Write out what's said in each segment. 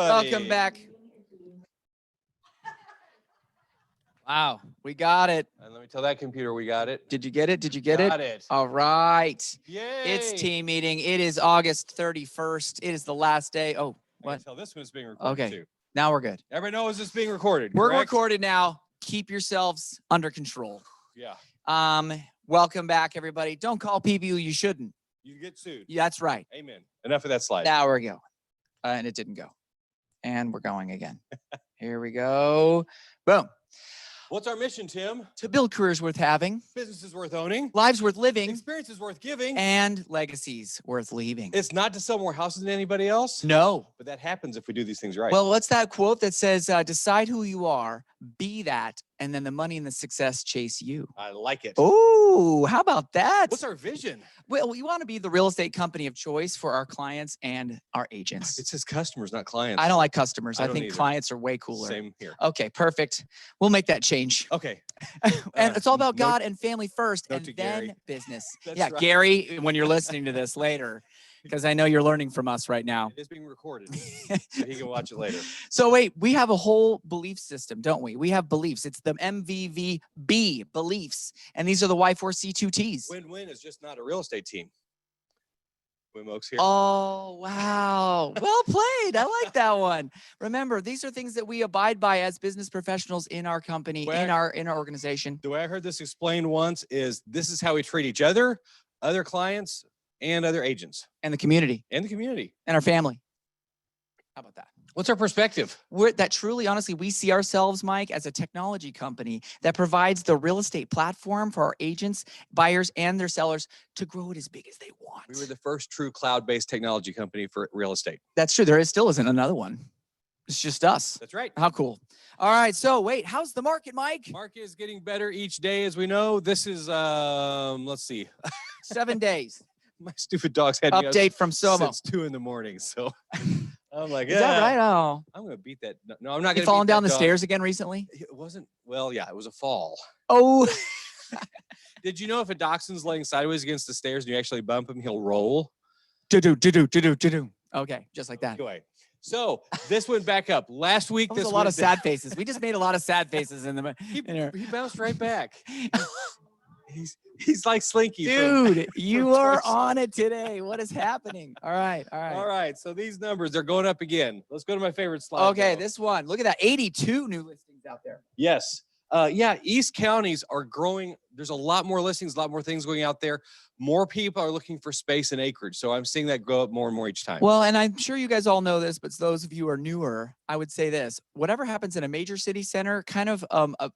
Welcome back. Wow, we got it. And let me tell that computer we got it. Did you get it? Did you get it? Got it. All right. Yay. It's team meeting. It is August 31st. It is the last day. Oh, what? Tell this one is being recorded Okay. too. Now we're good. Everybody knows it's being recorded. We're correct? recorded now. Keep yourselves under control. Yeah. Welcome back, everybody. Don't call people you shouldn't. You get sued. Yeah, that's right. Amen. Enough of that slide. Now we're going. And it didn't go. And we're going again. Here we go. Boom. What's our mission, Tim? To build careers worth having, Businesses worth owning, lives worth living, experiences worth giving, and legacies worth leaving. it's not to sell more houses than anybody else. No. But that happens if we do these things right. Well, what's that quote that says, decide who you are, be that, and then the money and the success chase you? I like it. Oh, how about that? What's our vision? Well, we want to be the real estate company of choice for our clients and our agents. It says customers, not clients. I don't like customers. I I don't think either. clients are way cooler. Same here. Okay, perfect. We'll make that change. Okay. And it's all about note- God and family first, note and to then Gary. business. That's Yeah, right. Gary, when you're listening to this later, because I know you're learning from us right now. It is being recorded, so he can watch it later. So wait, we have a whole belief system, don't we? We have beliefs. It's the MVVB, beliefs. And these are the Y4C2Ts. Win-win is just not a real estate team. Win Oaks here. Oh, wow. Well played. I like that one. Remember, these are things that we abide by as business professionals in our company, Well, in our organization. The way I heard this explained once is this is how we treat each other, other clients, and other agents, And the community and the community. and our family. How about that? What's our perspective? That truly, honestly, we see ourselves, Mike, as a technology company that provides the real estate platform for our agents, buyers, and their sellers to grow it as big as they want. We were the first true cloud-based technology company for real estate. That's true. There still isn't another one. It's just us. That's right. How cool. All right. So wait, how's the market, Mike? Market is getting better each day, as we know. This is, let's see. 7 days. My stupid dog's had me up Update from Somo. since 2 a.m. So I'm like, Is that right? Oh. I'm going to beat that. No, I'm not going You to fallen down the stairs again recently? It wasn't, well, yeah, it was a fall. Oh. Did you know if a dachshund's laying sideways against the stairs and you actually bump him, he'll roll? Do-do. Okay, just like that. Go ahead. So this went back up. Last week, That was this a lot of Wednesday- sad faces. We just made a lot of sad faces in the. He bounced right back. He's like Slinky. from- Dude, you from are Toy Story. on it today. What is happening? All right. All right. So these numbers, they're going up again. Let's go to my favorite slide. Okay, though. this one. Look at that. 82 new listings out there. Yes. Yeah, East counties are growing. There's a lot more listings, a lot more things going out there. More people are looking for space and acreage. So I'm seeing that go up more and more each time. Well, and I'm sure you guys all know this, but those of you who are newer, I would say this. Whatever happens in a major city center kind of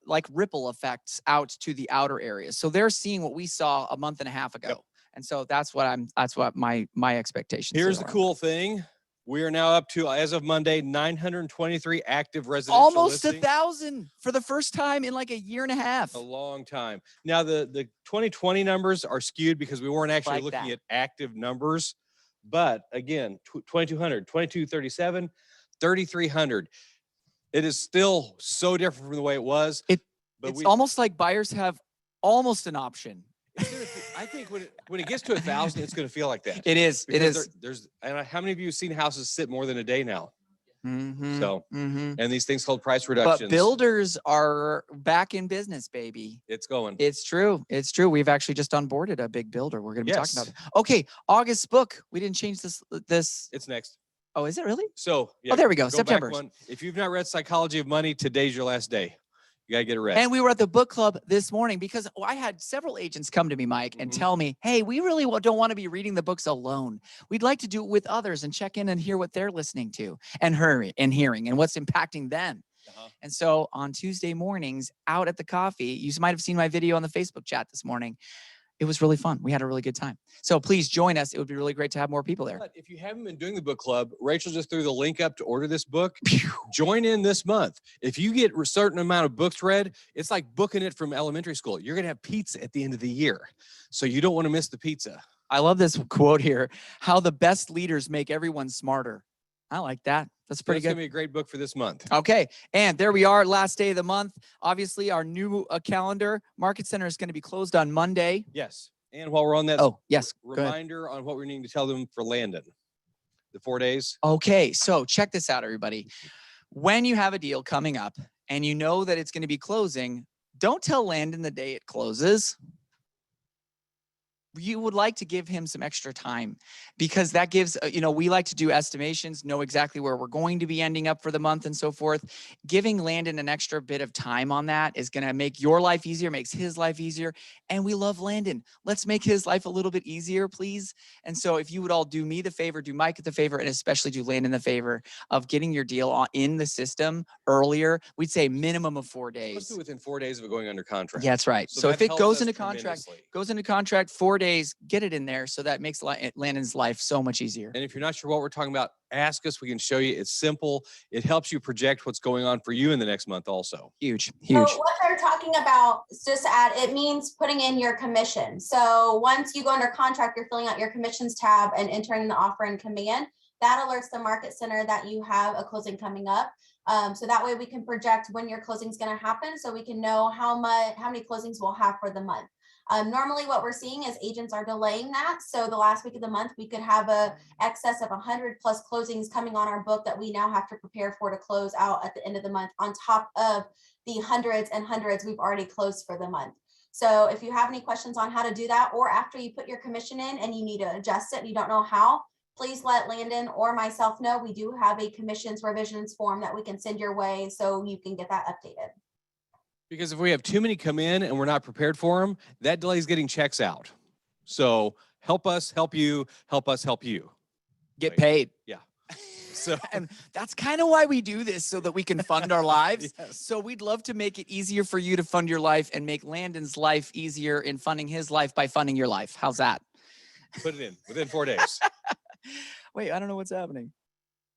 like ripple effects out to the outer areas. So they're seeing what we saw a month and a half ago. Yep. And so that's what my expectations Here's the are. cool thing. We are now up to, as of Monday, 923 active residential Almost listings. 1,000 for the first time in like a year and a half. A long time. Now, the 2020 numbers are skewed because we weren't actually Like looking that. at active numbers. But again, 2,200, 2,237, 3,300. It is still so different from the way it was. It's we, almost like buyers have almost an option. it's gonna I think when it gets to 1,000, it's going to feel like that. It is. It Because is. There's and how many of you have seen houses sit more than a day now? Mhm, So, mhm. and these things called price But reductions. builders are back in business, baby. It's going. It's true. It's true. We've actually just onboarded a big builder. We're going to be talking about Yes. it. Okay, August book. We didn't change this. It's next. Oh, is it really? So, yeah, Oh, there we go. back September. one. If you've not read Psychology of Money, today's your last day. You got to get it read. And we were at the book club this morning because I had several agents come to me, Mike, and Mhm. tell me, hey, we really don't want to be reading the books alone. We'd like to do it with others and check in and hear what they're listening to and hearing and what's impacting them. Uh-huh. And so on Tuesday mornings out at the coffee, you might have seen my video on the Facebook chat this morning. It was really fun. We had a really good time. So please join us. It would be really great to have more people there. But if you haven't been doing the book club, Rachel just threw the link up to order this book. Join in this month. If you get a certain amount of books read, it's like booking it from elementary school. You're going to have pizza at the end of the year. So you don't want to miss the pizza. I love this quote here. How the best leaders make everyone smarter. I like that. That's pretty That's good. going to be a great book for this month. Okay, and there we are, last day of the month. Obviously, our new calendar, Market Center is going to be closed on Monday. Yes. And while we're on that, Oh, yes, go ahead. reminder on what we need to tell them for Landon. The 4 days. Okay, so check this out, everybody. When you have a deal coming up and you know that it's going to be closing, don't tell Landon the day it closes. You would like to give him some extra time, because that gives, we like to do estimations, know exactly where we're going to be ending up for the month and so forth. Giving Landon an extra bit of time on that is going to make your life easier, makes his life easier. And we love Landon. Let's make his life a little bit easier, please. And so if you would all do me the favor, do Mike the favor, and especially do Landon the favor of getting your deal in the system earlier, we'd say minimum of 4 days. Let's do within 4 days of it going under contract. Yeah, that's right. So if that it helps goes us into contract, tremendously. 4 days, get it in there. So that makes Landon's life so much easier. And if you're not sure what we're talking about, ask us. We can show you. It's simple. It helps you project what's going on for you in the next month also. Huge. So what they're talking about, just to add, it means putting in your commission. So once you go under contract, you're filling out your commissions tab and entering the offer in command. That alerts the market center that you have a closing coming up. So that way we can project when your closing is going to happen, so we can know how many closings we'll have for the month. Normally what we're seeing is agents are delaying that. So the last week of the month, we could have a excess of 100 plus closings coming on our book that we now have to prepare for to close out at the end of the month, on top of the hundreds and hundreds we've already closed for the month. So if you have any questions on how to do that, or after you put your commission in and you need to adjust it and you don't know how, please let Landon or myself know. We do have a commissions revisions form that we can send your way so you can get that updated. Because if we have too many come in and we're not prepared for them, that delay is getting checks out. So help us, help you, help us, help you. Get paid. Yeah. So, and that's kind of why we do this, so that we can fund our lives. Yes. So we'd love to make it easier for you to fund your life, and make Landon's life easier in funding his life by funding your life. How's that? Put it in within 4 days. Wait, I don't know what's happening.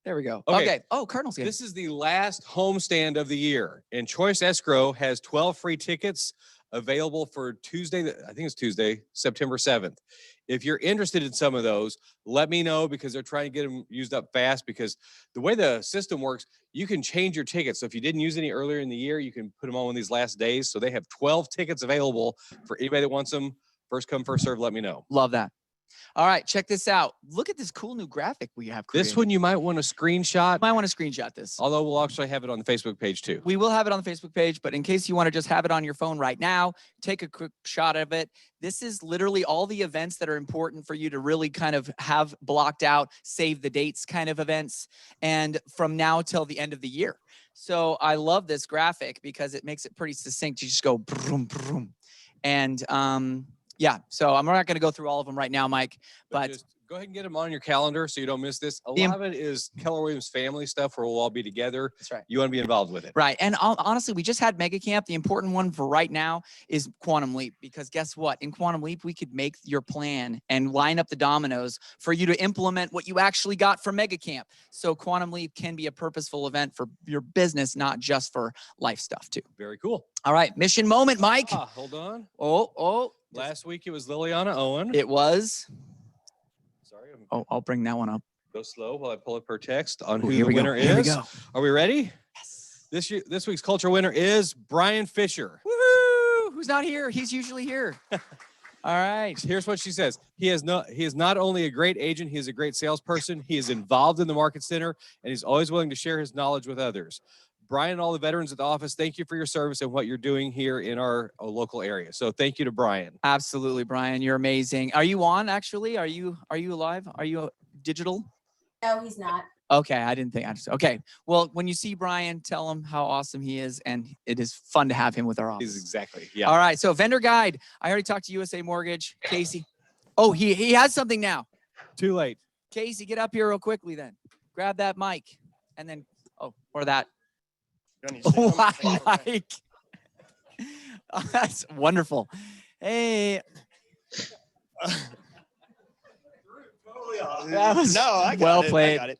There we go. Okay. Okay. Oh, Cardinals game. This is the last homestand of the year, and Choice Escrow has 12 free tickets available for Tuesday. I think it's Tuesday, September 7th. If you're interested in some of those, let me know, because they're trying to get them used up fast, because the way the system works, you can change your tickets. So if you didn't use any earlier in the year, you can put them on these last days. So they have 12 tickets available for anybody that wants them. First come, first serve, let me know. Love that. All right, check this out. Look at this cool new graphic we have created. This one you might want to screenshot. Might want to screenshot this. Although we'll actually have it on the Facebook page too. We will have it on the Facebook page, but in case you want to just have it on your phone right now, take a quick shot of it. This is literally all the events that are important for you to really kind of have blocked out, save the dates kind of events, and from now till the end of the year. So I love this graphic because it makes it pretty succinct. You just go boom, boom. And yeah, so I'm not going to go through all of them right now, Mike, but just go ahead and get them on your calendar so you don't miss this. A lot of it is Keller Williams family stuff where we'll all be together. That's right. You want to be involved with it. Right. And honestly, we just had Mega Camp. The important one for right now is Quantum Leap, because guess what? In Quantum Leap, we could make your plan and line up the dominoes for you to implement what you actually got from Mega Camp. So Quantum Leap can be a purposeful event for your business, not just for life stuff too. Very cool. All right. Mission moment, Mike. Hold on. Oh. Last week it was Liliana Owen. It was. Sorry. I'll bring that one up. Go slow while I pull up her text on who Here the we winner go. Here we is. go. Are we ready? Yes. This week's culture winner is Brian Fisher. Woohoo! Who's not here? He's usually here. All right. Here's what she says. He is not only a great agent, he is a great salesperson. He is involved in the market center, and he's always willing to share his knowledge with others. Brian and all the veterans at the office, thank you for your service and what you're doing here in our local area. So thank you to Brian. Absolutely, Brian. You're amazing. Are you on, actually? Are you alive? Are you digital? No, he's not. Okay, I didn't think. Okay. Well, when you see Brian, tell him how awesome he is, and it is fun to have him with our office. Exactly. Yeah. All right. So vendor guide. I already talked to USA Mortgage. Casey. Oh, he has something now. Too late. Casey, get up here real quickly then. Grab that mic, and then or that. Wow, Mike. Oh, that's wonderful. Hey. That was I got well it. played. I got it.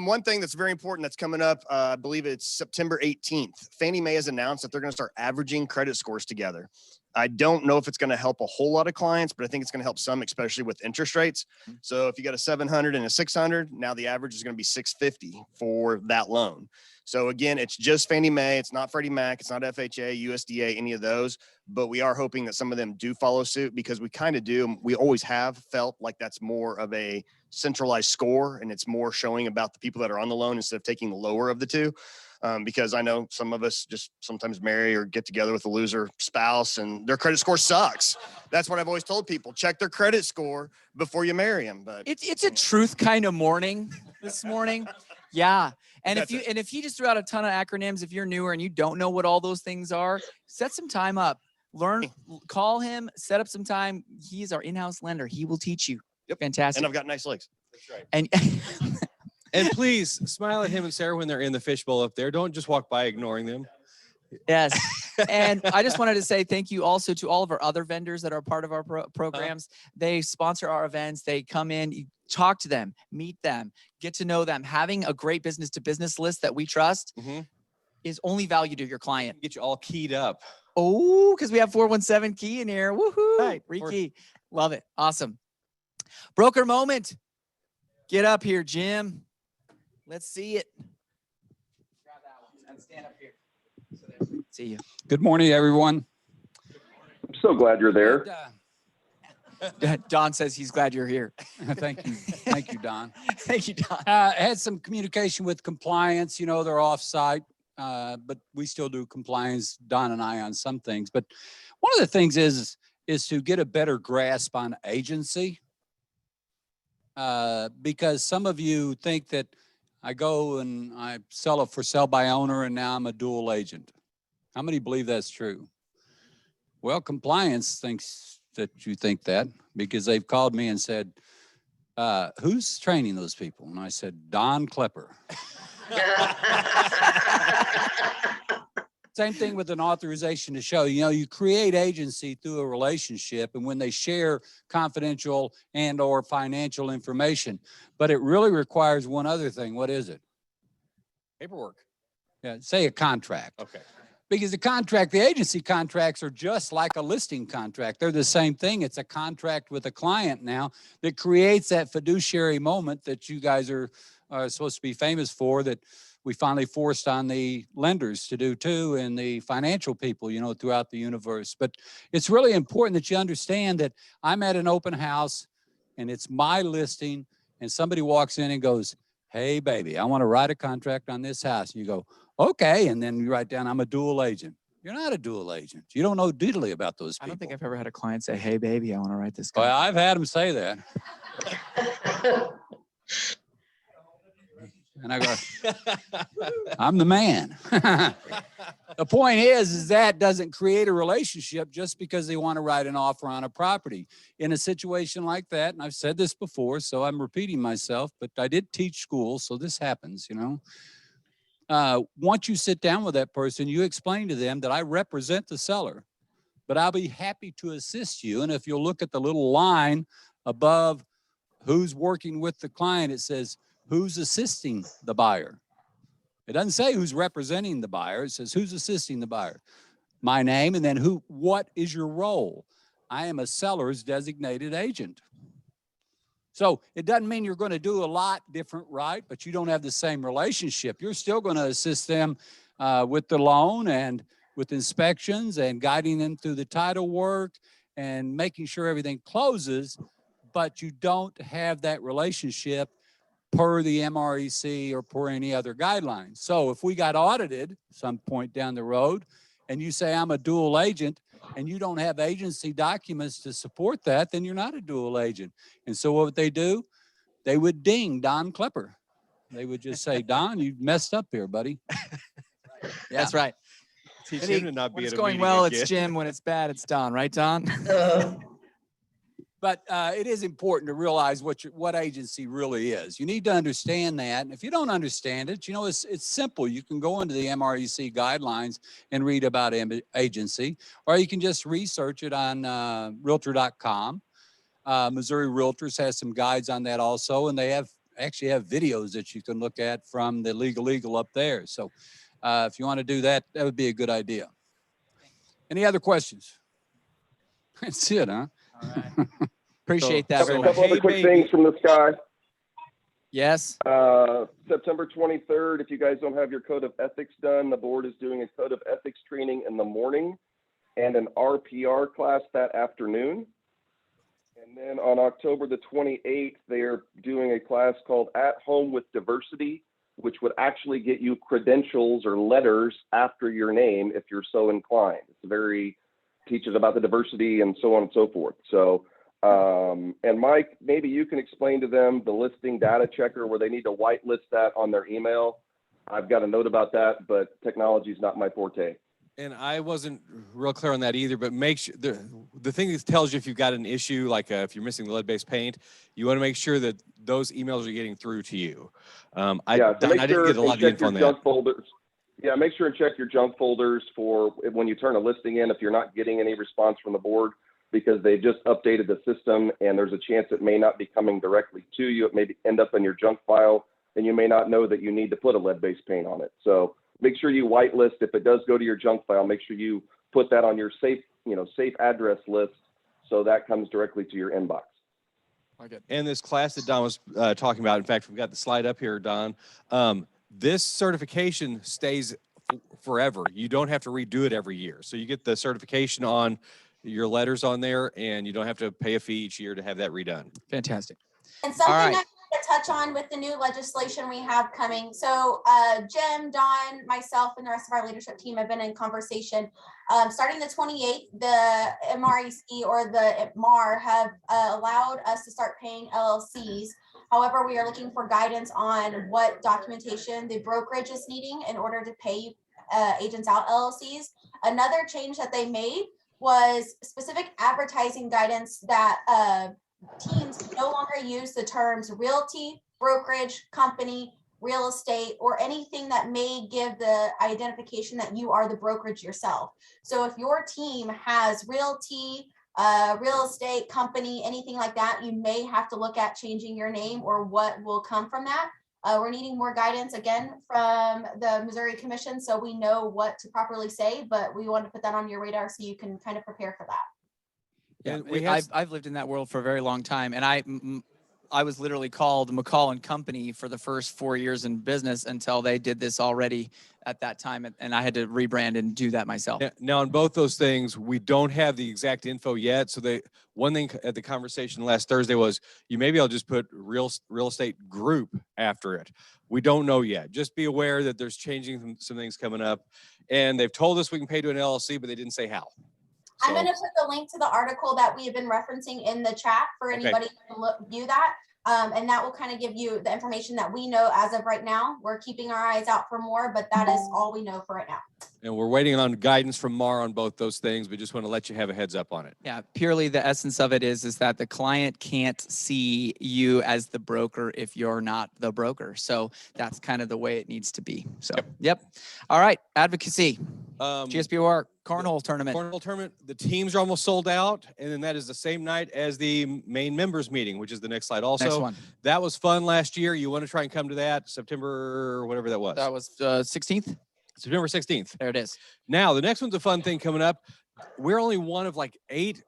One thing that's very important that's coming up, I believe it's September 18th. Fannie Mae has announced that they're going to start averaging credit scores together. I don't know if it's going to help a whole lot of clients, but I think it's going to help some, especially with interest rates. So if you got a 700 and a 600, now the average is going to be 650 for that loan. So again, it's just Fannie Mae. It's not Freddie Mac. It's not FHA, USDA, any of those. But we are hoping that some of them do follow suit, because we kind of do. We always have felt like that's more of a centralized score, and it's more showing about the people that are on the loan instead of taking the lower of the two. Because I know some of us just sometimes marry or get together with a loser spouse and their credit score sucks. That's what I've always told people. Check their credit score before you marry them. But it's a truth kind of morning this morning. Yeah. And if he just threw out a ton of acronyms, if you're newer and you don't know what all those things are, set some time up. Call him, set up some time. He's our in-house lender. He will teach you. Yep. Fantastic. And I've got nice legs. That's right. And And please smile at him and Sarah when they're in the fishbowl up there. Don't just walk by ignoring them. yes. And I just wanted to say thank you also to all of our other vendors that are part of our programs. They sponsor our events. They come in, you talk to them, meet them, get to know them. Having a great business to business list that we trust is only value to your client. Get you all keyed up. Oh, because we have 417 key in here. Woohoo. Right. Free key. Love it. Awesome. Broker moment. Get up here, Jim. Let's see it. Grab that one and stand up here. So there. See you. Good morning, everyone. I'm so glad you're there. Don says he's glad you're here. Thank you. Thank you, Don. Thank you, Don. I had some communication with compliance. You know, they're off-site, but we still do compliance, Don and I, on some things. But one of the things is to get a better grasp on agency, because some of you think that I go and I sell it for sell by owner and now I'm a dual agent. How many believe that's true? Well, compliance thinks that you think that because they've called me and said, who's training those people? And I said, Don Klepper. Same thing with an authorization to show. You know, you create agency through a relationship and when they share confidential and or financial information, but it really requires one other thing. What is it? Paperwork. Yeah, say a contract. Okay. Because the agency contracts are just like a listing contract. They're the same thing. It's a contract with a client now that creates that fiduciary moment that you guys are supposed to be famous for, that we finally forced on the lenders to do too, and the financial people, you know, throughout the universe. But it's really important that you understand that I'm at an open house and it's my listing and somebody walks in and goes, hey baby, I want to write a contract on this house. And you go, okay. And then you write down, I'm a dual agent. You're not a dual agent. You don't know diddly about those people. I don't think I've ever had a client say, hey baby, I want to write this Well, contract. I've had them say that. And I go, I'm the man. The point is that doesn't create a relationship just because they want to write an offer on a property. In a situation like that, and I've said this before, so I'm repeating myself, but I did teach school, so this happens, you know. Once you sit down with that person, you explain to them that I represent the seller, but I'll be happy to assist you. And if you'll look at the little line above who's working with the client, it says, who's assisting the buyer? It doesn't say who's representing the buyer. It says who's assisting the buyer. My name, and then what is your role? I am a seller's designated agent. So it doesn't mean you're going to do a lot different, right? But you don't have the same relationship. You're still going to assist them with the loan and with inspections and guiding them through the title work and making sure everything closes, but you don't have that relationship per the MREC or per any other guidelines. So if we got audited some point down the road and you say I'm a dual agent and you don't have agency documents to support that, then you're not a dual agent. And so what would they do? They would ding Don Klepper. They would just say, Don, you messed up here, buddy. Yeah. That's right. Teach And him to not be when at it's a going meeting well, again. it's Jim. When it's bad, it's Don. Right, Don? But it is important to realize what agency really is. You need to understand that. And if you don't understand it, you know, it's simple. You can go into the MREC guidelines and read about agency, or you can just research it on realtor.com. Missouri Realtors has some guides on that also, and they actually have videos that you can look at from the Legal Eagle up there. So if you want to do that, that would be a good idea. Any other questions? That's it, huh? All right. Appreciate that very A much. couple other Hey, quick baby. things from the sky. Yes. September 23rd, if you guys don't have your code of ethics done, the board is doing a code of ethics training in the morning and an RPR class that afternoon. And then on October the 28th, they're doing a class called At Home with Diversity, which would actually get you credentials or letters after your name if you're so inclined. It's teaches about the diversity and so on and so forth. So, and Mike, maybe you can explain to them the listing data checker where they need to whitelist that on their email. I've got a note about that, but technology is not my forte. And I wasn't real clear on that either, but make sure the thing that tells you if you've got an issue, like if you're missing the lead-based paint, you want to make sure that those emails are getting through to you. I didn't get a lot of the info on that. Junk folders. Yeah, make sure and check your junk folders for when you turn a listing in if you're not getting any response from the board, because they just updated the system and there's a chance it may not be coming directly to you. It may end up in your junk file and you may not know that you need to put a lead-based paint on it. So make sure you whitelist. If it does go to your junk file, make sure you put that on your safe address list so that comes directly to your inbox. Okay. And this class that Don was talking about, in fact, we've got the slide up here, Don. This certification stays forever. You don't have to redo it every year. So you get the certification on your letters on there, and you don't have to pay a fee each year to have that redone. Fantastic. And something right. I want to touch on with the new legislation we have coming. So Jim, Don, myself, and the rest of our leadership team have been in conversation. Starting the 28th, the MREC or the MAR have allowed us to start paying LLCs. However, we are looking for guidance on what documentation the brokerage is needing in order to pay agents out LLCs. Another change that they made was specific advertising guidance that teams no longer use the terms realty, brokerage, company, real estate, or anything that may give the identification that you are the brokerage yourself. So if your team has realty, real estate, company, anything like that, you may have to look at changing your name or what will come from that. We're needing more guidance again from the Missouri Commission so we know what to properly say, but we want to put that on your radar so you can kind of prepare for that. Yeah, I've lived in that world for a very long time, and I was literally called McCall and Company for the first 4 years in business until they did this already at that time, and I had to rebrand and do that myself. Now, on both those things, we don't have the exact info yet. So one thing at the conversation last Thursday was maybe I'll just put real estate group after it. We don't know yet. Just be aware that there's changing some things coming up, and they've told us we can pay to an LLC, but they didn't say how. I'm going to put the link to the article that we have been referencing in the chat for anybody to view that. And that will kind of give you the information that we know as of right now. We're keeping our eyes out for more, but that is all we know for right now. And we're waiting on guidance from MAR on both those things. We just want to let you have a heads up on it. Yeah, purely the essence of it is that the client can't see you as the broker if you're not the broker. So that's kind of the way it needs to be. So, yep. All right, advocacy. GSBOR cornhole tournament. Cornhole tournament. The teams are almost sold out, and then that is the same night as the main members meeting, which is the next slide. Also, next one. That was fun last year. You want to try and come to that September or whatever that was. That was 16th. September 16th. There it is. Now the next one's a fun thing coming up. We're only one of like eight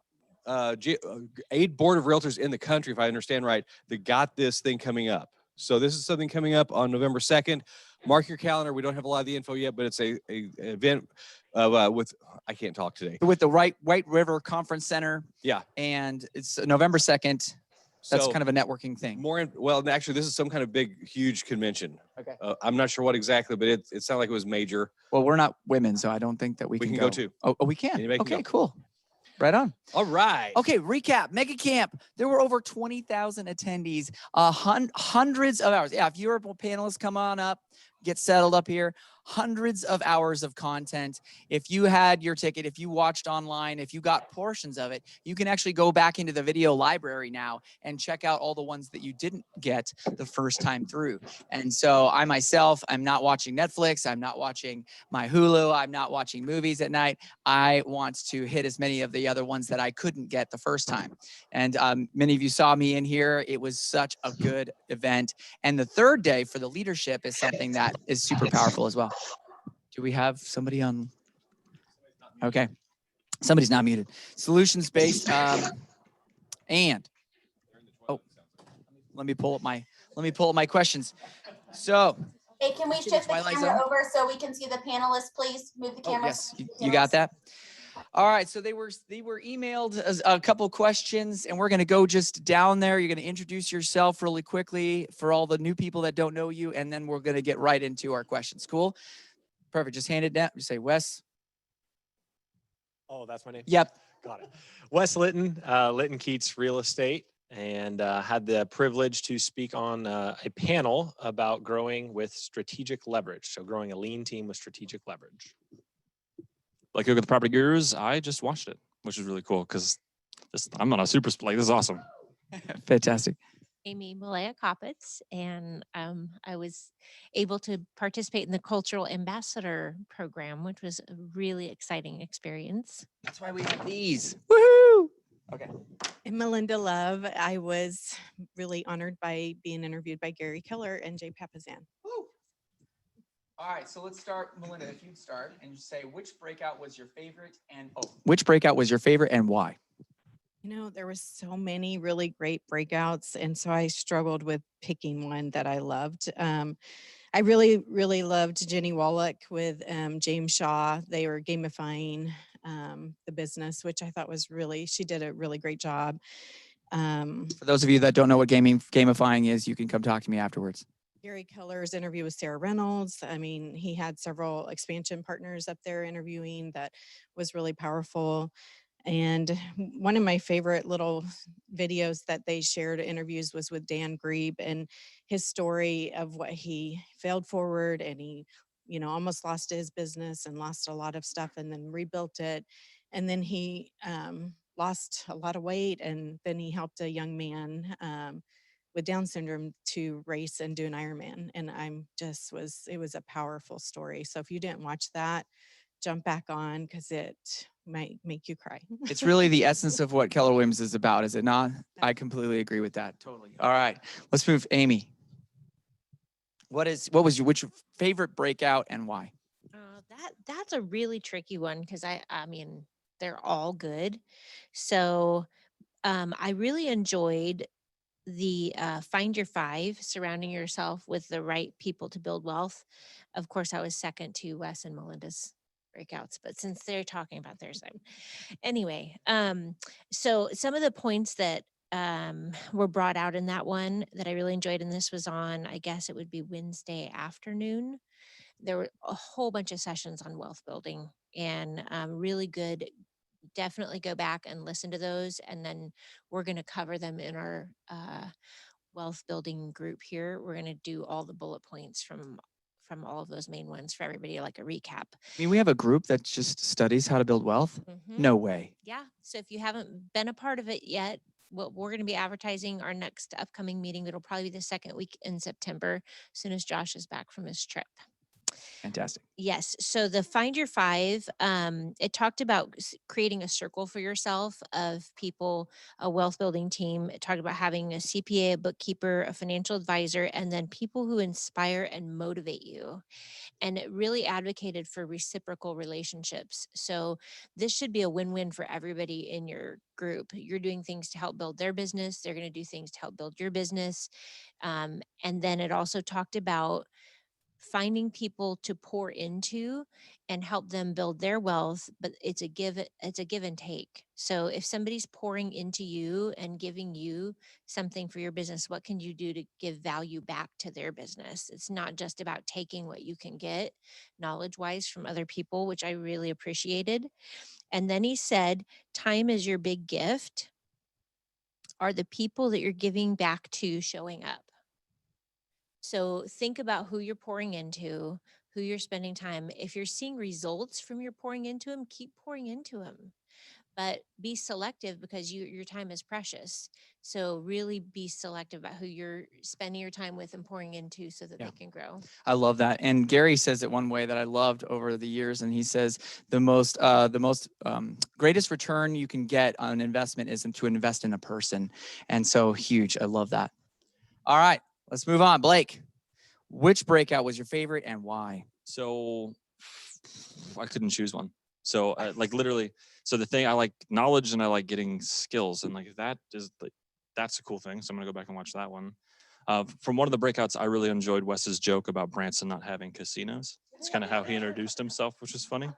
board of realtors in the country, if I understand right, that got this thing coming up. So this is something coming up on November 2nd. Mark your calendar. We don't have a lot of the info yet, but it's a event with, I can't talk today. With the White River Conference Center. Yeah. And it's November 2nd. That's so kind of a networking thing. Well, actually, this is some kind of big, huge convention. Okay. I'm not sure what exactly, but it sounded like it was major. Well, we're not women, so I don't think that we can go too. Oh, we can. Anybody can okay, go. cool. Right on. All right. Okay, recap. Mega Camp. There were over 20,000 attendees, hundreds of hours. Yeah, if you're a panelist, come on up, get settled up here. Hundreds of hours of content. If you had your ticket, if you watched online, if you got portions of it, you can actually go back into the video library now and check out all the ones that you didn't get the first time through. And so I myself, I'm not watching Netflix. I'm not watching my Hulu. I'm not watching movies at night. I want to hit as many of the other ones that I couldn't get the first time. And many of you saw me in here. It was such a good event. And the third day for the leadership is something that is super powerful as well. Do we have somebody on? Okay. Somebody's not muted. Solutions-based. And let me pull up my questions. So hey, can we shift the camera over so we can see the panelists, please? Move the camera. Yes, you got that? All right, so they were emailed a couple questions, and we're going to go just down there. You're going to introduce yourself really quickly for all the new people that don't know you, and then we're going to get right into our questions. Cool? Perfect. Just hand it down. You say Wes. Oh, that's my name? Yep. Got it. Wes Litton, Litton Keats Real Estate, and had the privilege to speak on a panel about growing with strategic leverage. So growing a lean team with strategic leverage. Like Yoga the Property Gurus, I just watched it, which is really cool because I'm not a super, like, this is awesome. Fantastic. Amy Malaya Koppitz, and I was able to participate in the Cultural Ambassador Program, which was a really exciting experience. That's why we have these. Woohoo! Okay. And Melinda Love, I was really honored by being interviewed by Gary Keller and Jay Papazan. Woo. All right, so let's start, Melinda, if you'd start and you say which breakout was your favorite and which breakout was your favorite and why? You know, there was so many really great breakouts, and so I struggled with picking one that I loved. I really, really loved Jenny Wallach with James Shaw. They were gamifying the business, which I thought was she did a really great job. For those of you that don't know what gamifying is, you can come talk to me afterwards. Gary Keller's interview with Sarah Reynolds. I mean, he had several expansion partners up there interviewing that was really powerful. And one of my favorite little videos that they shared interviews was with Dan Grebe and his story of what he failed forward, and he, you know, almost lost his business and lost a lot of stuff and then rebuilt it. And then he lost a lot of weight, and then he helped a young man with Down syndrome to race and do an Ironman. And it was a powerful story. So if you didn't watch that, jump back on, because it might make you cry. It's really the essence of what Keller Williams is about, is it not? I completely agree with that. Totally. All right, let's move. Amy, which favorite breakout and why? That's a really tricky one, because I mean, they're all good. So I really enjoyed the Find Your Five, surrounding yourself with the right people to build wealth. Of course, I was second to Wes and Melinda's breakouts, but since they're talking about theirs, anyway. So some of the points that were brought out in that one that I really enjoyed, and this was on, I guess it would be Wednesday afternoon. There were a whole bunch of sessions on wealth building, and really good. Definitely go back and listen to those, and then we're going to cover them in our wealth building group here. We're going to do all the bullet points from all of those main ones for everybody, like a recap. I mean, we have a group that just studies how to build wealth. Mm-hmm. No way. Yeah. So if you haven't been a part of it yet, we're going to be advertising our next upcoming meeting. It'll probably be the second week in September, as soon as Josh is back from his trip. Fantastic. Yes. So the Find Your Five, it talked about creating a circle for yourself of people, a wealth building team. It talked about having a CPA, a bookkeeper, a financial advisor, and then people who inspire and motivate you. And it really advocated for reciprocal relationships. So this should be a win-win for everybody in your group. You're doing things to help build their business. They're going to do things to help build your business. And then it also talked about finding people to pour into and help them build their wealth, but it's a give and take. So if somebody's pouring into you and giving you something for your business, what can you do to give value back to their business? It's not just about taking what you can get knowledge wise from other people, which I really appreciated. And then he said, time is your big gift. Are the people that you're giving back to showing up? So think about who you're pouring into, who you're spending time. If you're seeing results from your pouring into them, keep pouring into them. But be selective, because your time is precious. So really be selective about who you're spending your time with and pouring into, so that they can grow. I love that. And Gary says it one way that I loved over the years. And he says the most greatest return you can get on an investment is to invest in a person. And so huge. I love that. All right, let's move on. Blake, which breakout was your favorite and why? So I couldn't choose one. So like literally, so the thing, I like knowledge and I like getting skills, and like that's a cool thing. So I'm gonna go back and watch that one. From one of the breakouts, I really enjoyed Wes's joke about Branson not having casinos. It's kind of how he introduced himself, which is funny.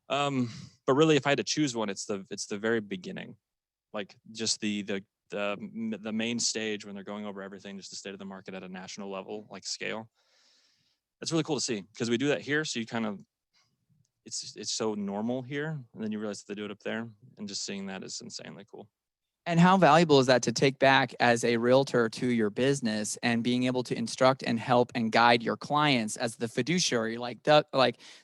But really, if I had to choose one, it's the very beginning, like just the main stage when they're going over everything, just the state of the market at a national level, like scale. That's really cool to see because we do that here. So you kind of, it's so normal here, and then you realize that they do it up there, and just seeing that is insanely cool. And how valuable is that to take back as a realtor to your business and being able to instruct and help and guide your clients as the fiduciary, like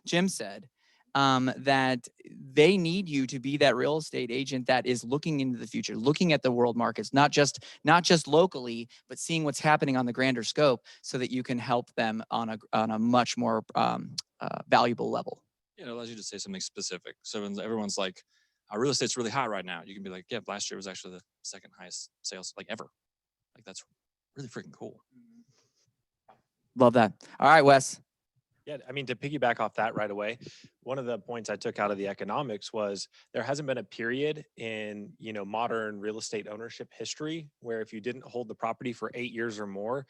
Jim said, that they need you to be that real estate agent that is looking into the future, looking at the world markets, not just locally, but seeing what's happening on the grander scope, so that you can help them on a much more valuable level. Yeah, it allows you to say something specific. So when everyone's like, real estate's really hot right now, you can be like, yeah, last year was actually the second highest sales like ever. Like that's really freaking cool. Love that. All right, Wes. Yeah, I mean, to piggyback off that right away, one of the points I took out of the economics was there hasn't been a period in, modern real estate ownership history where if you didn't hold the property for 8 years or more,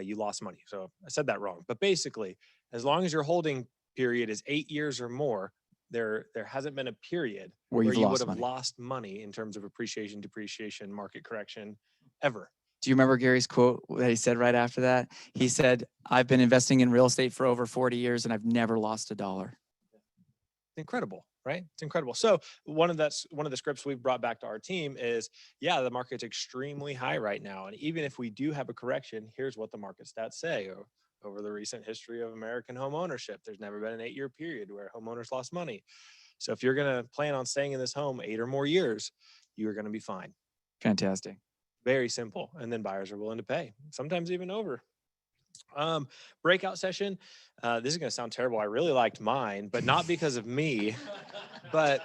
you lost money. So I said that wrong. But basically, as long as your holding period is 8 years or more, there hasn't been a period where you would have lost money in terms of appreciation, depreciation, market correction, ever. Do you remember Gary's quote that he said right after that? He said, "I've been investing in real estate for over 40 years and I've never lost a dollar." Incredible, right? It's incredible. So one of the scripts we've brought back to our team is, yeah, the market's extremely high right now. And even if we do have a correction, here's what the market stats say. Over the recent history of American home ownership, there's never been an 8-year period where homeowners lost money. So if you're going to plan on staying in this home 8 or more years, you are going to be fine. Fantastic. Very simple. And then buyers are willing to pay, sometimes even over. Breakout session. This is going to sound terrible. I really liked mine, but not because of me, but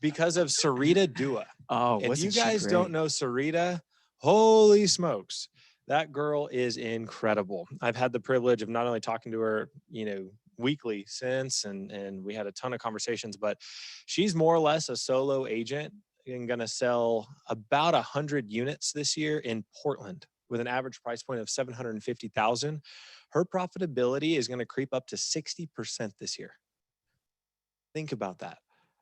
because of Sarita Dua. Oh, if you guys don't know Sarita, holy smokes. That girl is incredible. I've had the privilege of not only talking to her, weekly since, and we had a ton of conversations, but she's more or less a solo agent and going to sell about 100 units this year in Portland with an average price point of $750,000. Her profitability is going to creep up to 60% this year. Think about that.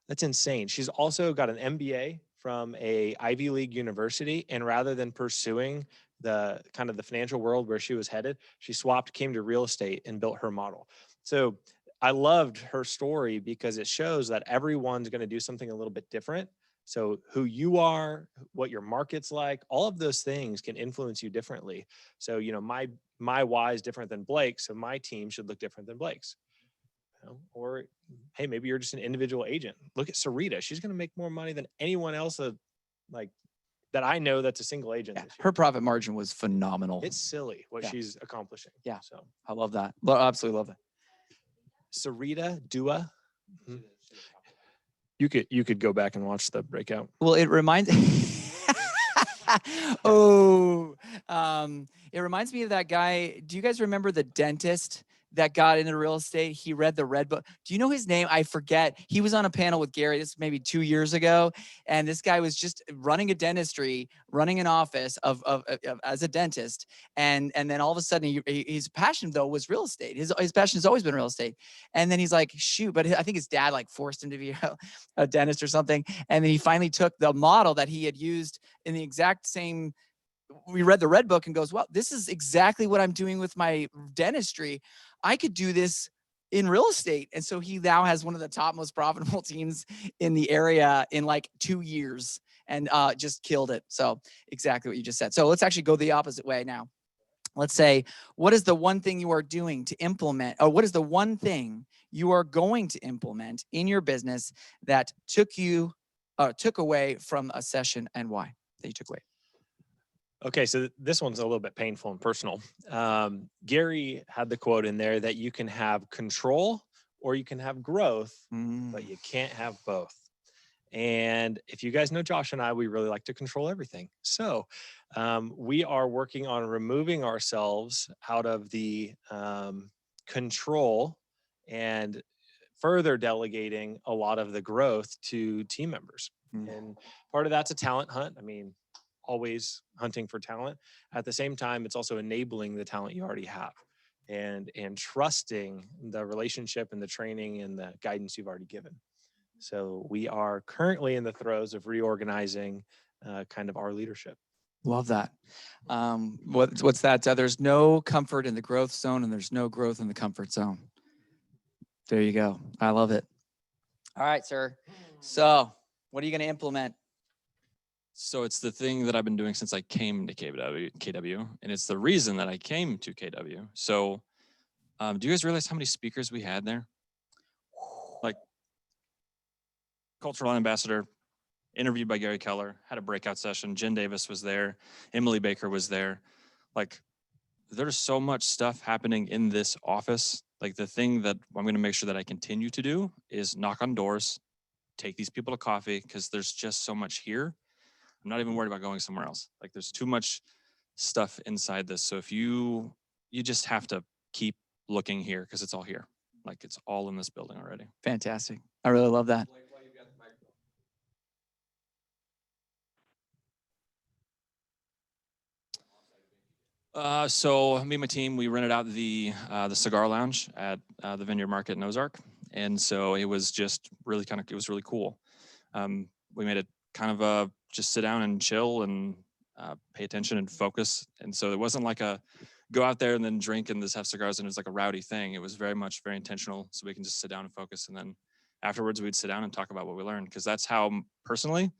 That's insane. She's also got an MBA from a Ivy League university, and rather than pursuing the kind of the financial world where she was headed, she came to real estate and built her model. So I loved her story because it shows that everyone's going to do something a little bit different. So who you are, what your market's like, all of those things can influence you differently. So, my why is different than Blake's, so my team should look different than Blake's. Or, hey, maybe you're just an individual agent. Look at Sarita. She's going to make more money than anyone else that I know that's a single agent. Yeah, her profit margin was phenomenal. It's silly what she's accomplishing. Yeah. So I love that. Absolutely love that. Sarita Dua. Mm-hmm. You could go back and watch the breakout. Well, it reminds it reminds me of that guy. Do you guys remember the dentist that got into real estate? He read the Red Book. Do you know his name? I forget. He was on a panel with Gary. This maybe 2 years ago, and this guy was just running a dentistry, running an office of as a dentist, and then all of a sudden, his passion though was real estate. His passion has always been real estate, and then he's like, shoot, but I think his dad like forced him to be a dentist or something, and then he finally took the model that he had used in the exact same. We read the Red Book and goes, well, this is exactly what I'm doing with my dentistry. I could do this in real estate. And so he now has one of the top most profitable teams in the area in like 2 years and just killed it. So exactly what you just said. So let's actually go the opposite way now. Let's say, what is the one thing you are doing to implement, or what is the one thing you are going to implement in your business that took away from a session, and why that you took away? Okay, so this one's a little bit painful and personal. Gary had the quote in there that you can have control or you can have growth, but you can't have both. And if you guys know Josh and I, we really like to control everything. So we are working on removing ourselves out of the control and further delegating a lot of the growth to team members. And part of that's a talent hunt. I mean, always hunting for talent. At the same time, it's also enabling the talent you already have and trusting the relationship and the training and the guidance you've already given. So we are currently in the throes of reorganizing kind of our leadership. Love that. What's that? There's no comfort in the growth zone, and there's no growth in the comfort zone. There you go. I love it. All right, sir. So what are you going to implement? So it's the thing that I've been doing since I came to KW, and it's the reason that I came to KW. So do you guys realize how many speakers we had there? Like cultural ambassador, interviewed by Gary Keller, had a breakout session. Jen Davis was there. Emily Baker was there. Like there's so much stuff happening in this office. Like the thing that I'm going to make sure that I continue to do is knock on doors, take these people to coffee, because there's just so much here. I'm not even worried about going somewhere else. Like there's too much stuff inside this. So if you just have to keep looking here, because it's all here. Like it's all in this building already. Fantastic. I really love that. So me and my team, we rented out the cigar lounge at the Vineyard Market in Ozark. And so it was just really it was really cool. We made it kind of just sit down and chill and pay attention and focus. And so it wasn't like a go out there and then drink and just have cigars and it was like a rowdy thing. It was very intentional. So we can just sit down and focus. And then afterwards we'd sit down and talk about what we learned. Because that's how personally,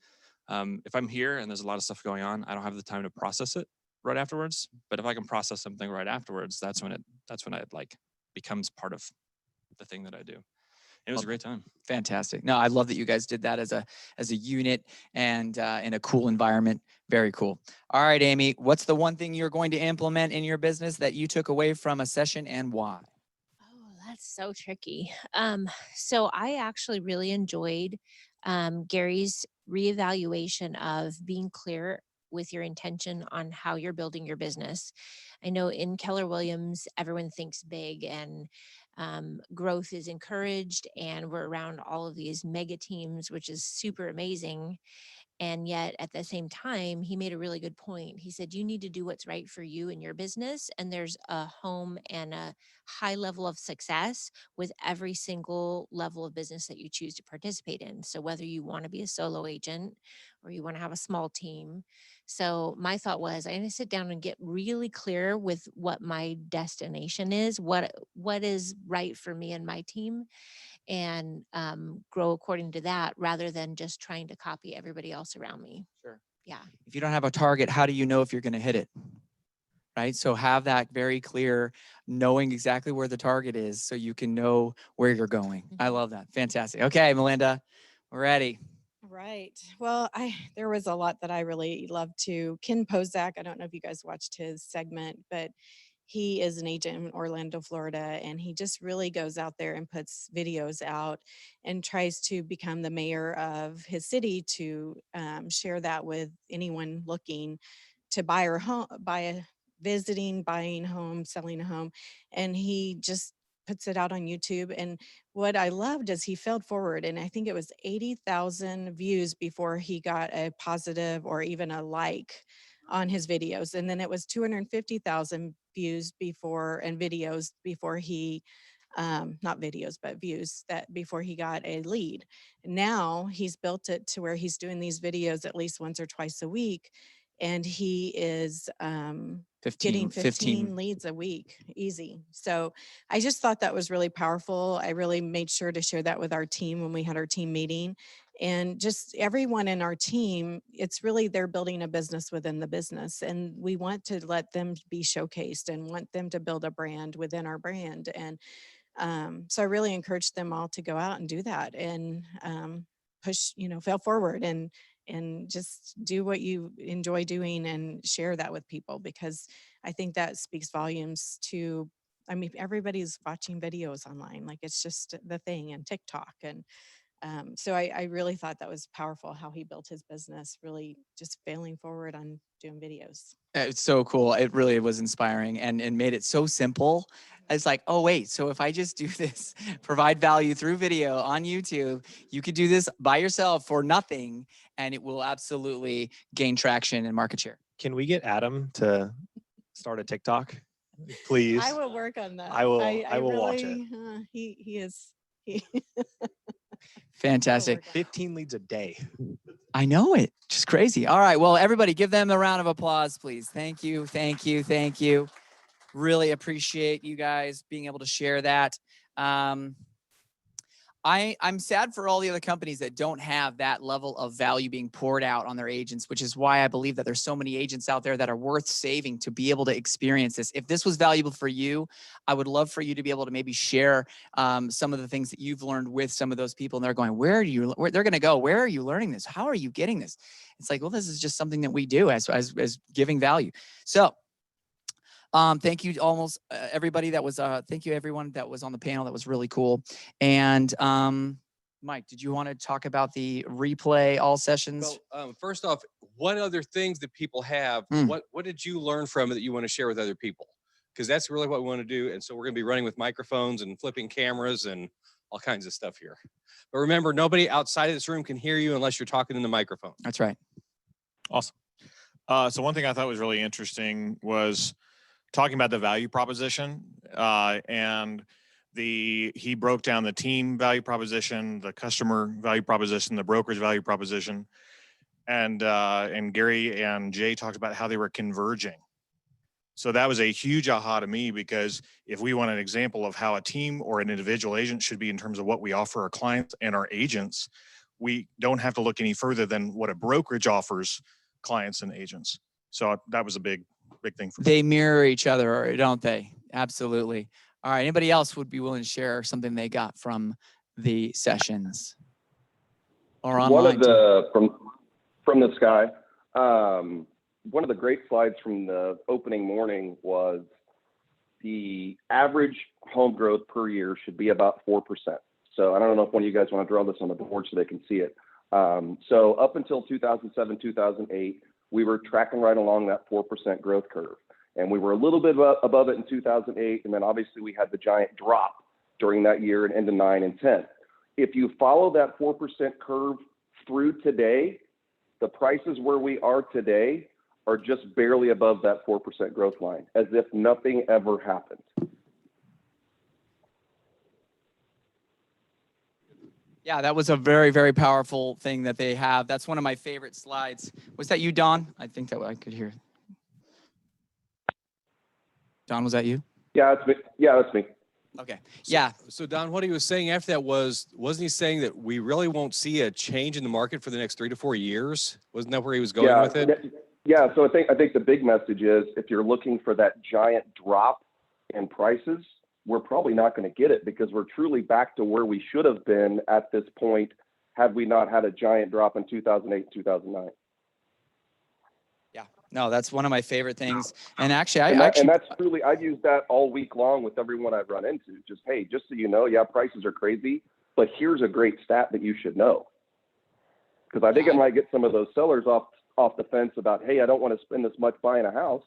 if I'm here and there's a lot of stuff going on, I don't have the time to process it right afterwards. But if I can process something right afterwards, that's when it like becomes part of the thing that I do. It was a great time. Fantastic. No, I love that you guys did that as a unit and in a cool environment. Very cool. All right, Amy, what's the one thing you're going to implement in your business that you took away from a session and why? Oh, that's so tricky. So I actually really enjoyed Gary's reevaluation of being clear with your intention on how you're building your business. I know in Keller Williams, everyone thinks big and growth is encouraged, and we're around all of these mega teams, which is super amazing. And yet at the same time, he made a really good point. He said, you need to do what's right for you and your business. And there's a home and a high level of success with every single level of business that you choose to participate in. So whether you want to be a solo agent or you want to have a small team. So my thought was, I'm going to sit down and get really clear with what my destination is, what is right for me and my team, and grow according to that rather than just trying to copy everybody else around me. Sure. Yeah. If you don't have a target, how do you know if you're going to hit it? Right? So have that very clear, knowing exactly where the target is so you can know where you're going. I love that. Fantastic. Okay, Melinda, we're ready. Right. Well, there was a lot that I really loved too. Ken Pozak, I don't know if you guys watched his segment, but he is an agent in Orlando, Florida, and he just really goes out there and puts videos out and tries to become the mayor of his city to share that with anyone looking to buy visiting, buying home, selling a home. And he just puts it out on YouTube. And what I loved is he failed forward. And I think it was 80,000 views before he got a positive or even a like on his videos. And then it was 250,000 views and videos before he, not videos, but views that before he got a lead. Now he's built it to where he's doing these videos at least once or twice a week. And he is getting 15 leads a week, easy. So I just thought that was really powerful. I really made sure to share that with our team when we had our team meeting. And just everyone in our team, it's really they're building a business within the business. And we want to let them be showcased and want them to build a brand within our brand. And so I really encourage them all to go out and do that and push, fail forward and just do what you enjoy doing and share that with people, because I think that speaks volumes to, everybody's watching videos online. Like it's just the thing, and TikTok. And so I really thought that was powerful how he built his business, really just failing forward on doing videos. It's so cool. It really was inspiring and made it so simple. It's like, oh, wait, so if I just do this, provide value through video on YouTube, you could do this by yourself for nothing, and it will absolutely gain traction and market share. Can we get Adam to start a TikTok, please? I will work on that. I will watch it. He is. Fantastic. 15 leads a day. I know it. Just crazy. All right. Well, everybody give them a round of applause, please. Thank you. Thank you. Thank you. Really appreciate you guys being able to share that. I'm sad for all the other companies that don't have that level of value being poured out on their agents, which is why I believe that there's so many agents out there that are worth saving to be able to experience this. If this was valuable for you, I would love for you to be able to maybe share some of the things that you've learned with some of those people. And they're going, where they're going to go? Where are you learning this? How are you getting this? It's like, well, this is just something that we do as giving value. So thank you almost everybody that was, thank you everyone that was on the panel. That was really cool. And Mike, did you want to talk about the replay all sessions? Well, first off, what other things that people have? What did you learn from it that you want to share with other people? Because that's really what we want to do. And so we're going to be running with microphones and flipping cameras and all kinds of stuff here. But remember, nobody outside of this room can hear you unless you're talking in the microphone. That's right. Awesome. So one thing I thought was really interesting was talking about the value proposition, and he broke down the team value proposition, the customer value proposition, the broker's value proposition, and Gary and Jay talked about how they were converging. So that was a huge aha to me, because if we want an example of how a team or an individual agent should be in terms of what we offer our clients and our agents, we don't have to look any further than what a brokerage offers clients and agents. So that was a big thing for me. They mirror each other, don't they? Absolutely. All right. Anybody else would be willing to share something they got from the sessions or online? One of the from the sky. One of the great slides from the opening morning was the average home growth per year should be about 4%. So I don't know if one of you guys want to draw this on the board so they can see it. So up until 2007, 2008, we were tracking right along that 4% growth curve. And we were a little bit above it in 2008. And then obviously we had the giant drop during that year and into 9 and 10. If you follow that 4% curve through today, the prices where we are today are just barely above that 4% growth line, as if nothing ever happened. Yeah, that was a very, very powerful thing that they have. That's one of my favorite slides. Was that you, Don? I think that I could hear. Don, was that you? Yeah, that's me. Yeah, that's me. Okay. So Don, what he was saying after that wasn't he saying that we really won't see a change in the market for the next 3 to 4 years? Wasn't that where he was going with it? Yeah. So I think the big message is, if you're looking for that giant drop in prices, we're probably not going to get it, because we're truly back to where we should have been at this point had we not had a giant drop in 2008, 2009. Yeah. No, that's one of my favorite things. And actually, and that's truly, I've used that all week long with everyone I've run into. Just, hey, just so you know, yeah, prices are crazy, but here's a great stat that you should know. Because I think it might get some of those sellers off the fence about, hey, I don't want to spend this much buying a house.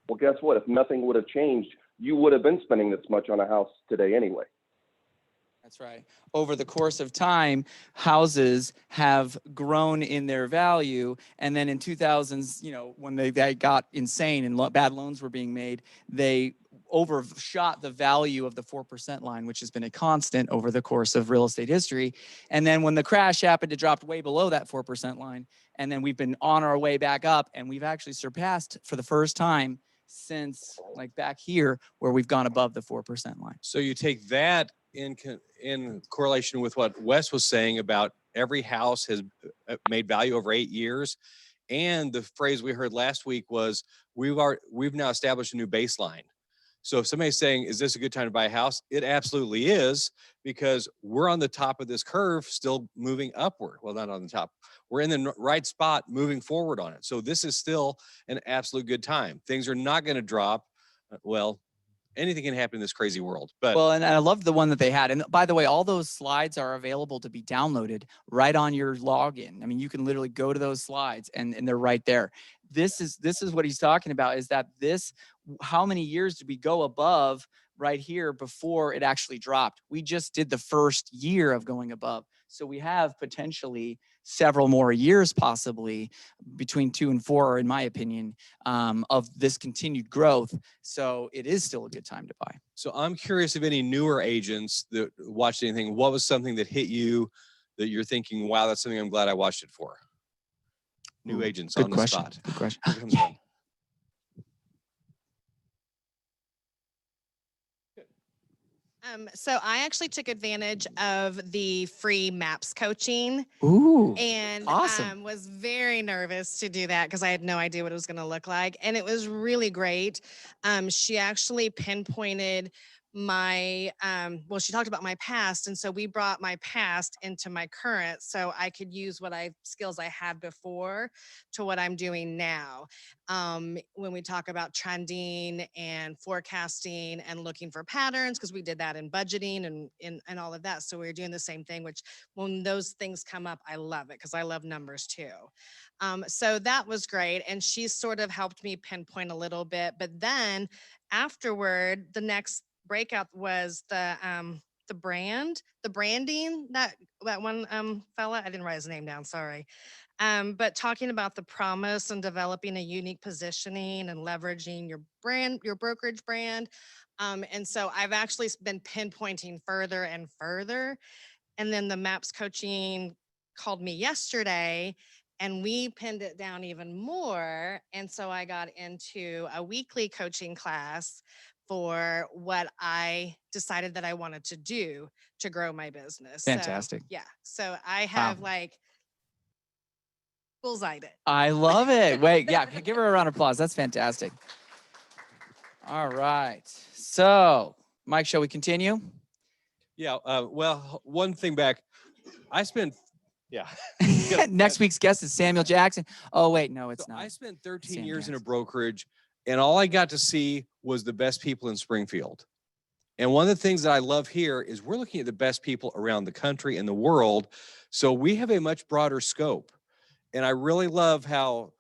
Well, guess what? If nothing would have changed, you would have been spending this much on a house today anyway. That's right. Over the course of time, houses have grown in their value. And then in 2000s, when they got insane and bad loans were being made, they overshot the value of the 4% line, which has been a constant over the course of real estate history. And then when the crash happened, it dropped way below that 4% line. And then we've been on our way back up, and we've actually surpassed for the first time since back here, where we've gone above the 4% line. So you take that in correlation with what Wes was saying about every house has made value over 8 years. And the phrase we heard last week was, we've now established a new baseline. So if somebody's saying, is this a good time to buy a house? It absolutely is, because we're on the top of this curve, still moving upward. Well, not on the top. We're in the right spot, moving forward on it. So this is still an absolute good time. Things are not going to drop. Well, anything can happen in this crazy world. But and I loved the one that they had. And by the way, all those slides are available to be downloaded right on your login. I mean, you can literally go to those slides and they're right there. This is what he's talking about, is that how many years did we go above right here before it actually dropped? We just did the first year of going above. So we have potentially several more years, possibly between 2 and 4, in my opinion, of this continued growth. So it is still a good time to buy. So I'm curious if any newer agents that watched anything, what was something that hit you that you're thinking, wow, that's something I'm glad I watched it for? New Ooh, agents good on the question. spot. Good question. Here comes one. So I actually took advantage of the free MAPS coaching Ooh, and awesome. was very nervous to do that because I had no idea what it was going to look like. And it was really great. She actually pinpointed my, well, she talked about my past. And so we brought my past into my current so I could use skills I had before to what I'm doing now. When we talk about trending and forecasting and looking for patterns, because we did that in budgeting and all of that. So we were doing the same thing, which when those things come up, I love it because I love numbers too. So that was great. And she sort of helped me pinpoint a little bit. But then afterward, the next breakout was the branding, that one fella. I didn't write his name down, sorry. But talking about the promise and developing a unique positioning and leveraging your brand, your brokerage brand. And so I've actually been pinpointing further and further. And then the MAPS coaching called me yesterday and we pinned it down even more. And so I got into a weekly coaching class for what I decided that I wanted to do to grow my business. Fantastic. So, yeah. So I have like bullseyed it. I love it. Wait, yeah, give her a round of applause. That's fantastic. All right. So, Mike, shall we continue? Yeah. Well, one thing back, I spent, yeah. Next week's guest is Samuel Jackson. Oh, wait, no, it's So not. I spent 13 Sam years in a Jackson. brokerage, and all I got to see was the best people in Springfield. And one of the things that I love here is we're looking at the best people around the country and the world. So we have a much broader scope. And I really love how,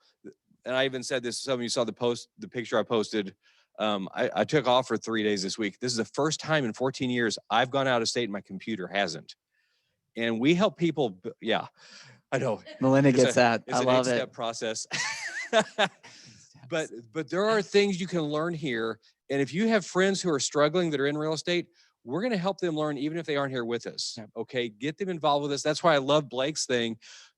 and I even said this, some of you saw the picture I posted. I took off for 3 days this week. This is the first time in 14 years I've gone out of state and my computer hasn't. And we help people, yeah, I know. Melinda It's gets that. It's I an love 8-step it. process. But there are things you can learn here. And if you have friends who are struggling that are in real estate, we're going to help them learn even if they aren't here with us. Yep. Okay. Get them involved with us. That's why I love Blake's thing.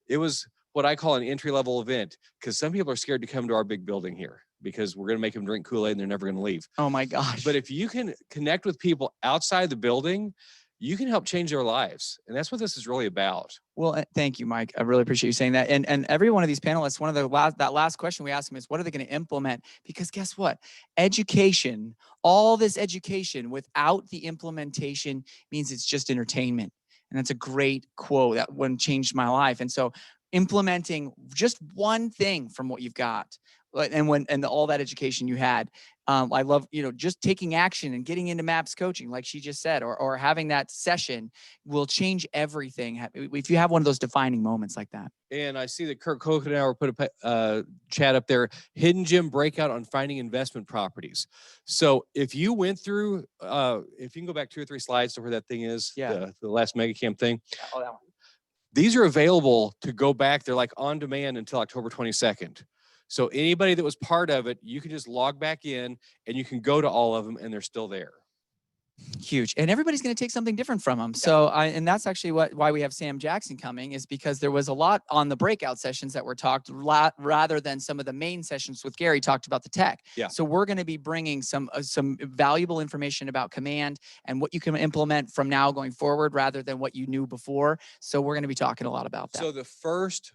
It was what I call an entry-level event because some people are scared to come to our big building here because we're going to make them drink Kool-Aid and they're never going to leave. Oh my gosh. But if you can connect with people outside the building, you can help change their lives. And that's what this is really about. Well, thank you, Mike. I really appreciate you saying that. And every one of these panelists, one of the last question we ask them is, what are they going to implement? Because guess what? Education, all this education without the implementation means it's just entertainment. And that's a great quote. That one changed my life. And so implementing just one thing from what you've got and all that education you had. I love, just taking action and getting into MAPS coaching, like she just said, or having that session will change everything. If you have one of those defining moments like that. And I see that Kurt Kokenauer put a chat up there, hidden gem breakout on finding investment properties. So if you went through, if you can go back 2 or 3 slides to where that thing is, Yeah. the last mega camp thing. Oh, that one. These are available to go back. They're like on demand until October 22nd. So anybody that was part of it, you can just log back in and you can go to all of them and they're still there. Huge. And everybody's going to take something different from them. So, and that's actually why we have Sam Jackson coming, is because there was a lot on the breakout sessions that were talked rather than some of the main sessions with Gary talked about the tech. Yeah. So we're going to be bringing some valuable information about command and what you can implement from now going forward rather than what you knew before. So we're going to be talking a lot about that. So the first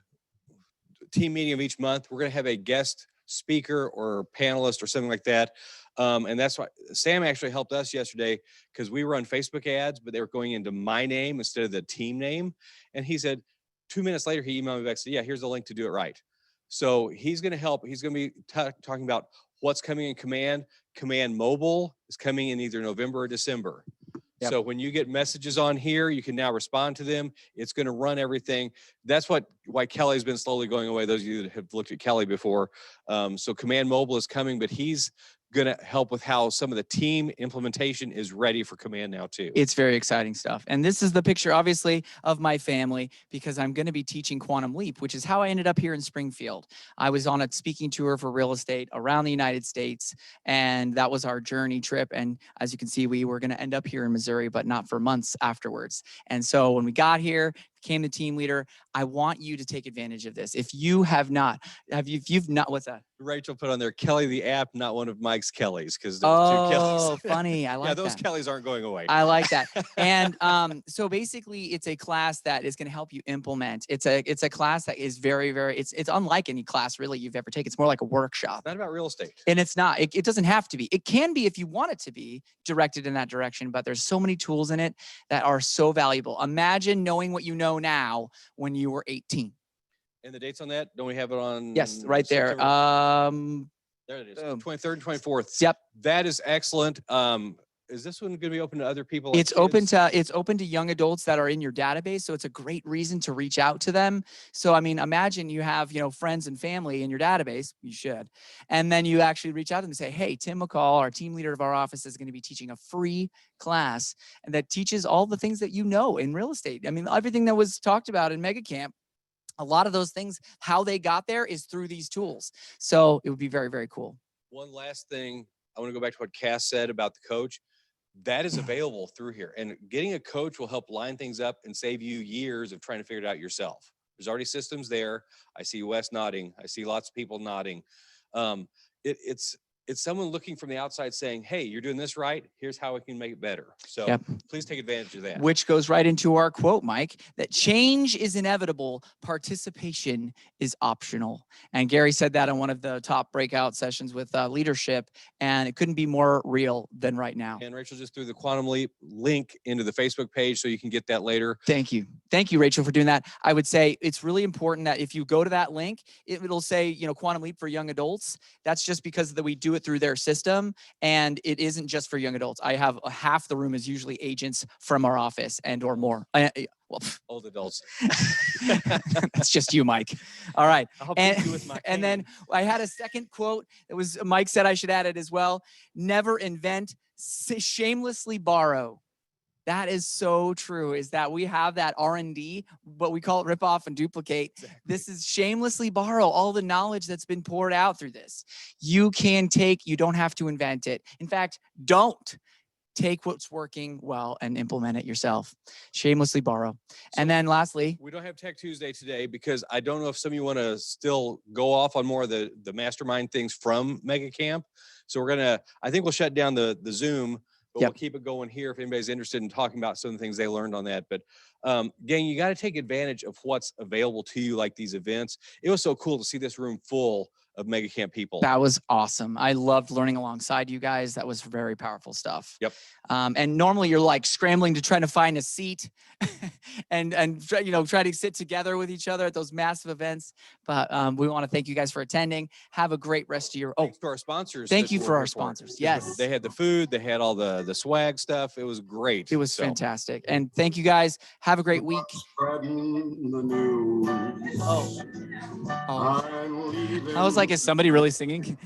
team meeting of each month, we're going to have a guest speaker or panelist or something like that. And that's why Sam actually helped us yesterday because we run Facebook ads, but they were going into my name instead of the team name. And he said, 2 minutes later, he emailed me back and said, yeah, here's the link to do it right. So he's going to help. He's going to be talking about what's coming in Command. Command Mobile is coming in either November or December. Yep. So when you get messages on here, you can now respond to them. It's going to run everything. That's why Kelly's been slowly going away. Those of you that have looked at Kelly before. So Command Mobile is coming, but he's going to help with how some of the team implementation is ready for Command now too. It's very exciting stuff. And this is the picture, obviously, of my family, because I'm going to be teaching Quantum Leap, which is how I ended up here in Springfield. I was on a speaking tour for real estate around the United States, and that was our journey trip. And as you can see, we were going to end up here in Missouri, but not for months afterwards. And so when we got here, became the team leader. I want you to take advantage of this. If you have not, if you've not, what's that? Rachel put on there, Kelly the app, not one of Mike's Kellys, because there's two Kellys. Oh, funny. I like yeah, those that. Kellys aren't going away. I like that. And so basically it's a class that is going to help you implement. It's a class that is very, very, it's unlike any class really you've ever taken. It's more like a workshop. Not about real estate. And it's not, it doesn't have to be. It can be if you want it to be directed in that direction, but there's so many tools in it that are so valuable. Imagine knowing what you know now when you were 18. And the dates on that, don't we have it on? Yes, right there. September? There it is, boom. 23rd and 24th. Yep. That is excellent. Is this one going to be open to other people? Like It's open kids? to young adults that are in your database. So it's a great reason to reach out to them. So, I mean, imagine you have, friends and family in your database, you should, and then you actually reach out to them and say, hey, Tim McCall, our team leader of our office, is going to be teaching a free class and that teaches all the things that you know in real estate. I mean, everything that was talked about in Mega Camp, a lot of those things, how they got there is through these tools. So it would be very, very cool. One last thing, I want to go back to what Cass said about the coach. That is available through here. And getting a coach will help line things up and save you years of trying to figure it out yourself. There's already systems there. I see Wes nodding. I see lots of people nodding. It's someone looking from the outside saying, hey, you're doing this right. Here's how we can make it better. So Yep. please take advantage of that. Which goes right into our quote, Mike, that change is inevitable, participation is optional. And Gary said that in one of the top breakout sessions with leadership, and it couldn't be more real than right now. And Rachel just threw the Quantum Leap link into the Facebook page so you can get that later. Thank you. Thank you, Rachel, for doing that. I would say it's really important that if you go to that link, it'll say, Quantum Leap for young adults. That's just because we do it through their system, and it isn't just for young adults. I have half the room is usually agents from our office and or more. Old adults. That's just you, Mike. All right. I'll And, beat you with my and then I had a second quote. It was Mike said I should add it as well. Never invent, shamelessly borrow. That is so true, is that we have that R&D, but we call it rip off and duplicate. Exactly. This is shamelessly borrow all the knowledge that's been poured out through this. You don't have to invent it. In fact, don't take what's working well and implement it yourself. Shamelessly borrow. And then lastly, we don't have Tech Tuesday today because I don't know if some of you want to still go off on more of the mastermind things from Mega Camp. So I think we'll shut down the Zoom. But we'll keep it going here if anybody's interested in talking about some of the things they learned on that. But gang, you got to take advantage of what's available to you, like these events. It was so cool to see this room full of Mega Camp people. That was awesome. I loved learning alongside you guys. That was very powerful stuff. Yep. And normally you're like scrambling to try to find a seat and try to sit together with each other at those massive events. But we want to thank you guys for attending. Have a great rest of your. Thanks to our sponsors. Thank you for our sponsors. Yes. They had the food. They had all the swag stuff. It was great. It was fantastic. And thank you guys. Have a great week. I was like, is somebody really singing?